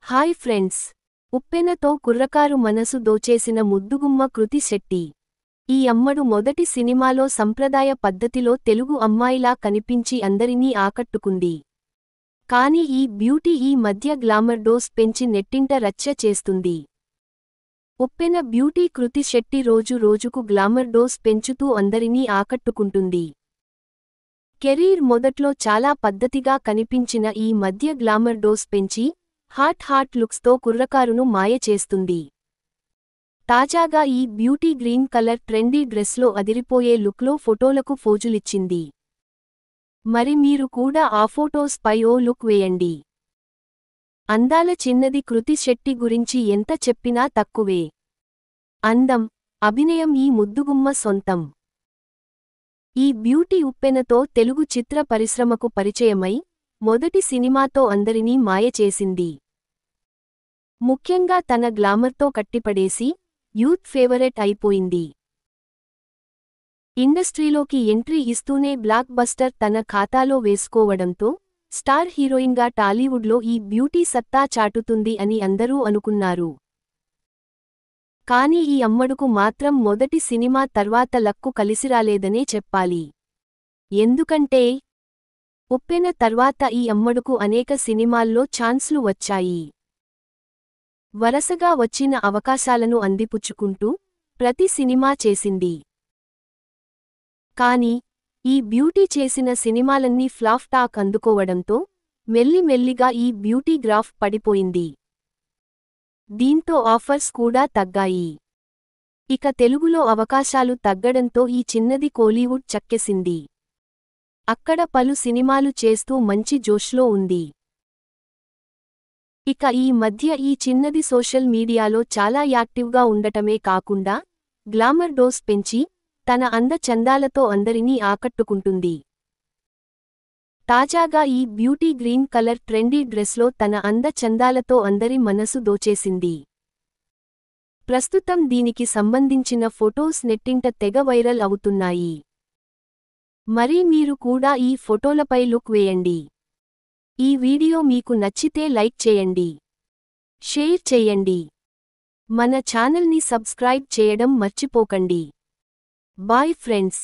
Hi friends. ఉప్పెనతో కుర్రకారు మనసు దోచేసిన ముద్దుగుమ్మ కృతి శెట్టి. ఈ అమ్మడు మొదటి సినిమాలో సంప్రదాయ పద్ధతిలో తెలుగు అమ్మాయిలా కనిపించి అందరినీ ఆకట్టుకుంది. కాని ఈ బ్యూటీ ఈ మధ్య గ్లామర్ డోస్ పెంచి నెట్టింట రచ్చ చేస్తుంది. ఉప్పెన బ్యూటీ కృతి శెట్టి రోజు రోజుకు గ్లామర్ డోస్ పెంచుతూ అందరినీ ఆకట్టుకుంటుంది. కెరీర్ మొదట్లో చాలా పద్ధతిగా కనిపించిన ఈ మధ్య గ్లామర్ డోస్ పెంచి హాట్ లుక్స్తో కుర్రకారును మాయ చేస్తుంది. తాజాగా ఈ బ్యూటీ గ్రీన్ కలర్ ట్రెండీ డ్రెస్లో అదిరిపోయే లుక్లో ఫోటోలకు ఫోజులిచ్చింది. మరి మీరు కూడా ఆ ఫోటోస్ పై ఓ లుక్ వేయండి. అందాల చిన్నది కృతి శెట్టి గురించి ఎంత చెప్పినా తక్కువే. అందం, అభినయం ఈ ముద్దుగుమ్మ సొంతం. ఈ బ్యూటీ ఉప్పెనతో తెలుగు చిత్ర పరిశ్రమకు పరిచయమై మొదటి సినిమాతో అందరినీ మాయ చేసింది. ముఖ్యంగా తన గ్లామర్తో కట్టిపడేసి యూత్ ఫేవరెట్ అయిపోయింది. ఇండస్ట్రీలోకి ఎంట్రీ ఇస్తూనే బ్లాక్ బస్టర్ తన ఖాతాలో వేసుకోవడంతో స్టార్ హీరోయిన్గా టాలీవుడ్లో ఈ బ్యూటీ సత్తా చాటుతుంది అని అందరూ అనుకున్నారు. కాని ఈ అమ్మడుకు మాత్రం మొదటి సినిమా తర్వాత లక్కు కలిసిరాలేదనే చెప్పాలి. ఎందుకంటే ఉప్పెన తర్వాత ఈ అమ్మడుకు అనేక సినిమాల్లో ఛాన్స్లు వచ్చాయి. వరసగా వచ్చిన అవకాశాలను అందిపుచ్చుకుంటూ ప్రతి సినిమా చేసింది. కాని ఈ బ్యూటీ చేసిన సినిమాలన్నీ ఫ్లాప్ టాక్ అందుకోవడంతో మెల్లిమెల్లిగా ఈ బ్యూటీ గ్రాఫ్ పడిపోయింది. దీంతో ఆఫర్స్ కూడా తగ్గాయి. ఇక తెలుగులో అవకాశాలు తగ్గడంతో ఈ చిన్నది కోలీవుడ్ చక్కెసింది. అక్కడ పలు సినిమాలు చేస్తూ మంచి జోష్లో ఉంది. ఇక ఈ మధ్య ఈ చిన్నది సోషల్ మీడియాలో చాలా యాక్టివ్గా ఉండటమే కాకుండా గ్లామర్ డోస్ పెంచి తన అందచందాలతో అందరినీ ఆకట్టుకుంటుంది. తాజాగా ఈ బ్యూటీ గ్రీన్ కలర్ ట్రెండీ డ్రెస్లో తన అందచందాలతో అందరి మనసు దోచేసింది. ప్రస్తుతం దీనికి సంబంధించిన ఫొటోస్ నెట్టింట తెగ వైరల్ అవుతున్నాయి. మరి మీరు కూడా ఈ ఫోటోలపై లుక్ వేయండి. ఈ వీడియో మీకు నచ్చితే లైక్ చేయండి, షేర్ చేయండి. మన ఛానల్ని సబ్స్క్రైబ్ చేయడం మర్చిపోకండి. Bye friends.